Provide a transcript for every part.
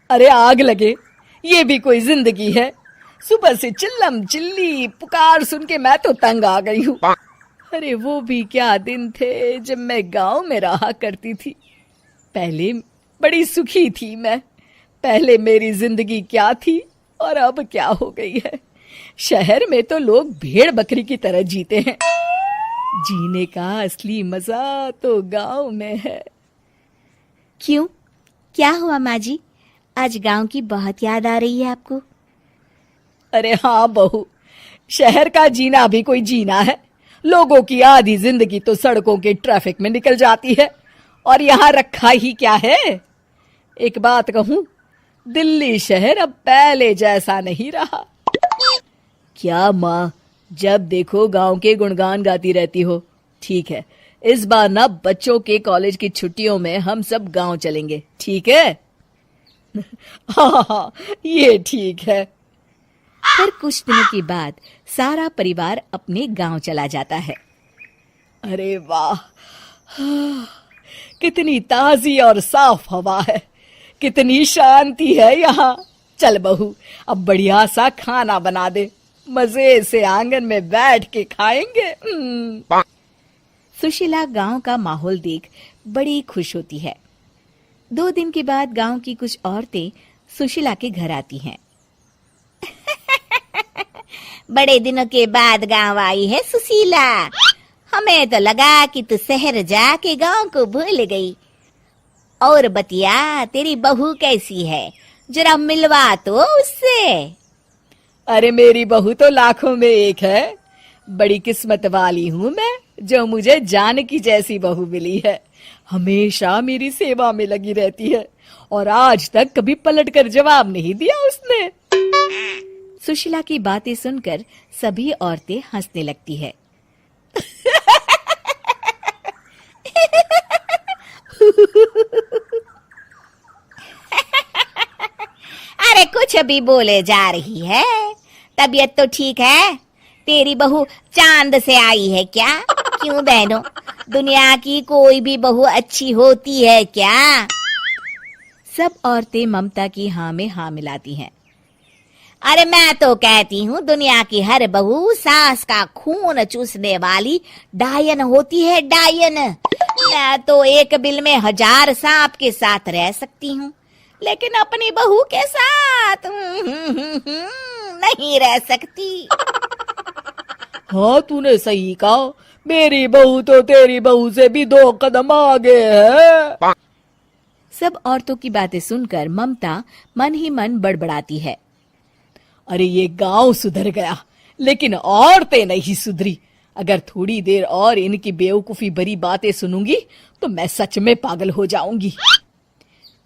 अरे आग लगे, ये भी कोई जिंदगी है। सुबह से चिल्लम चिल्ली पुकार सुन के मैं तो तंग आ गई हूँ। अरे वो भी क्या दिन थे जब मैं गांव में रहा करती थी। पहले बड़ी सुखी थी मैं। पहले मेरी जिंदगी क्या थी और अब क्या हो गई है। शहर में तो लोग भेड़ बकरी की तरह जीते हैं। जीने का असली मजा तो गांव में है। क्यों, क्या हुआ माँ जी? आज गांव की बहुत याद आ रही है आपको? अरे हाँ बहू, शहर का जीना भी कोई जीना है। लोगों की आधी जिंदगी तो सड़कों के ट्रैफिक में निकल जाती है और यहाँ रखा ही क्या है। एक बात कहूँ, दिल्ली शहर अब पहले जैसा नहीं रहा। क्या माँ, जब देखो गांव के गुणगान गाती रहती हो। ठीक है, इस बार ना बच्चों के कॉलेज की छुट्टियों में हम सब गांव चलेंगे, ठीक है? हाँ, ये ठीक है। फिर कुछ दिनों के बाद सारा परिवार अपने गांव चला जाता है। अरे वाह, कितनी ताजी और साफ हवा है, कितनी शांति है यहाँ। चल बहू, अब बढ़िया सा खाना बना दे, मजे से आंगन में बैठ के खाएंगे। सुशीला गांव का माहौल देख बड़ी खुश होती है। 2 दिन के बाद गांव की कुछ औरतें सुशीला के घर आती हैं। बड़े दिनों के बाद गांव आई है सुशीला। हमें तो लगा कि तू शहर जाके गांव को भूल गई। और बतिया, तेरी बहू कैसी है? जरा मिलवा तो उससे। अरे मेरी बहू तो लाखों में एक है। बड़ी किस्मत वाली हूँ मैं जो मुझे जानकी जैसी बहू मिली है। हमेशा मेरी सेवा में लगी रहती है और आज तक कभी पलट कर जवाब नहीं दिया उसने। सुशीला की बातें सुनकर सभी औरतें हंसने लगती है। अरे कुछ भी बोले जा रही है। तबीयत तो ठीक है? तेरी बहू चांद से आई है क्या? क्यों बहनों, दुनिया की कोई भी बहू अच्छी होती है क्या? सब औरतें ममता की हाँ में हाँ मिलाती हैं। अरे मैं तो कहती हूँ दुनिया की हर बहू सास का खून चूसने वाली डायन होती है, डायन। मैं तो एक बिल में 1000 सांप के साथ रह सकती हूँ, लेकिन अपनी बहू के साथ नहीं रह सकती। हाँ, तूने सही कहा। मेरी बहू तो तेरी बहू से भी 2 कदम आगे है। सब औरतों की बातें सुनकर ममता मन ही मन बड़बड़ाती है। अरे ये गांव सुधर गया, लेकिन औरतें नहीं सुधरी। अगर थोड़ी देर और इनकी बेवकूफी भरी बातें सुनूंगी तो मैं सच में पागल हो जाऊंगी।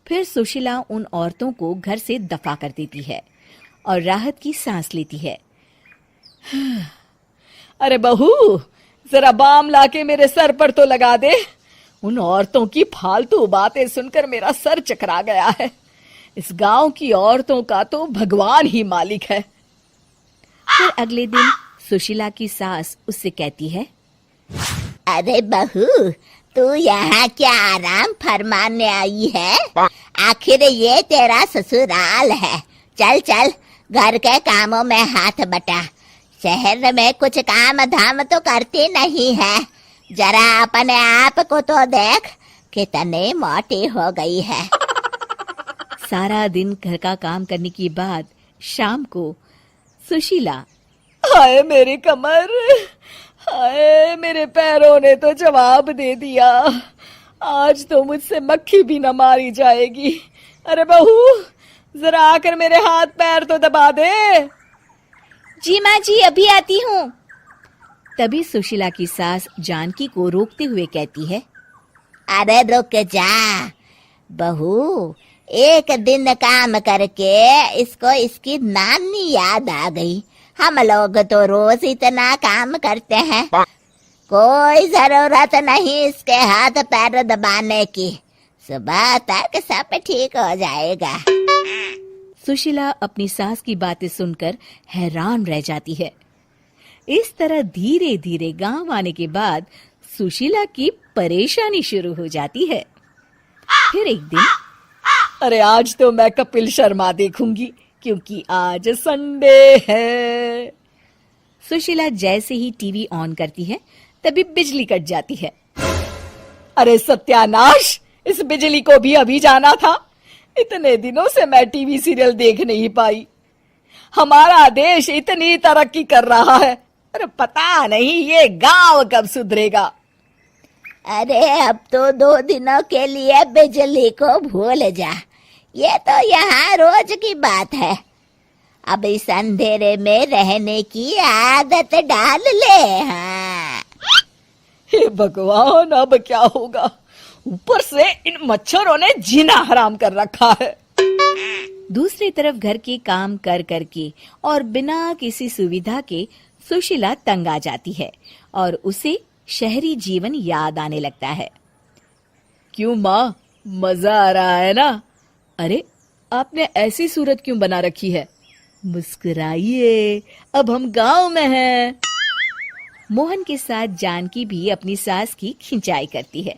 फिर सुशीला उन औरतों को घर से दफा कर देती है और राहत की सांस लेती है। अरे बहू, जरा बाम लाके मेरे सर पर तो लगा दे। उन औरतों की फालतू बातें सुनकर मेरा सर चकरा गया है। इस गांव की औरतों का तो भगवान ही मालिक है। फिर अगले दिन सुशीला की सास उससे कहती है, अरे बहू, तू यहाँ क्या आराम फरमाने आई है? आखिर ये तेरा ससुराल है। चल चल, घर के कामों में हाथ बटा। शहर में कुछ काम धाम तो करती नहीं है। जरा अपने आप को तो देख, कितनी मोटी हो गई है। सारा दिन घर का काम करने के बाद शाम को सुशीला, हाय मेरी कमर, हाय मेरे पैरों ने तो जवाब दे दिया। आज तो मुझसे मक्खी भी न मारी जाएगी। अरे बहू, जरा आकर मेरे हाथ पैर तो दबा दे। जी माँ जी, अभी आती हूँ। तभी सुशीला की सास जानकी को रोकते हुए कहती है, अरे रुक जा बहू, एक दिन काम करके इसको इसकी नानी याद आ गई। हम लोग तो रोज इतना काम करते हैं, कोई जरूरत नहीं इसके हाथ पैर दबाने की। सुबह तक सब ठीक हो जाएगा। सुशीला अपनी सास की बातें सुनकर हैरान रह जाती है। इस तरह धीरे धीरे गांव आने के बाद सुशीला की परेशानी शुरू हो जाती है। फिर एक दिन अरे आज तो मैं कपिल शर्मा देखूंगी क्योंकि आज संडे है। सुशीला जैसे ही टीवी ऑन करती है तभी बिजली कट जाती है। अरे सत्यानाश, इस बिजली को भी अभी जाना था। इतने दिनों से मैं टीवी सीरियल देख नहीं पाई। हमारा देश इतनी तरक्की कर रहा है, अरे पता नहीं ये गांव कब सुधरेगा। अरे अब तो 2 दिनों के लिए बिजली को भूल जा, ये तो यहाँ रोज की बात है। अब इस अंधेरे में रहने की आदत डाल ले। हाँ। हे भगवान, अब क्या होगा? ऊपर से इन मच्छरों ने जीना हराम कर रखा है। दूसरी तरफ घर के काम कर करके और बिना किसी सुविधा के सुशीला तंग आ जाती है और उसे शहरी जीवन याद आने लगता है। क्यों माँ, मजा आ रहा है ना? अरे आपने ऐसी सूरत क्यों बना रखी है? मुस्कुराइए, अब हम गांव में हैं। मोहन के साथ जानकी भी अपनी सास की खिंचाई करती है।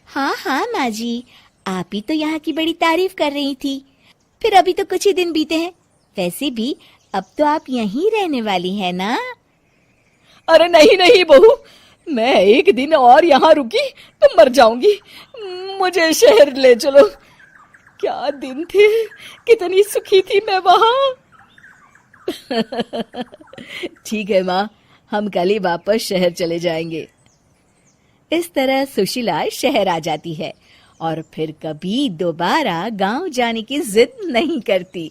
हाँ हाँ माँ जी, आप ही तो यहाँ की बड़ी तारीफ कर रही थी। फिर अभी तो कुछ ही दिन बीते हैं, वैसे भी अब तो आप यहीं रहने वाली है ना? अरे नहीं नहीं बहू, मैं एक दिन और यहाँ रुकी तो मर जाऊंगी। मुझे शहर ले चलो। क्या दिन थे, कितनी सुखी थी मैं वहां। ठीक है माँ, हम कल ही वापस शहर चले जाएंगे। इस तरह सुशीला शहर आ जाती है और फिर कभी दोबारा गांव जाने की जिद नहीं करती।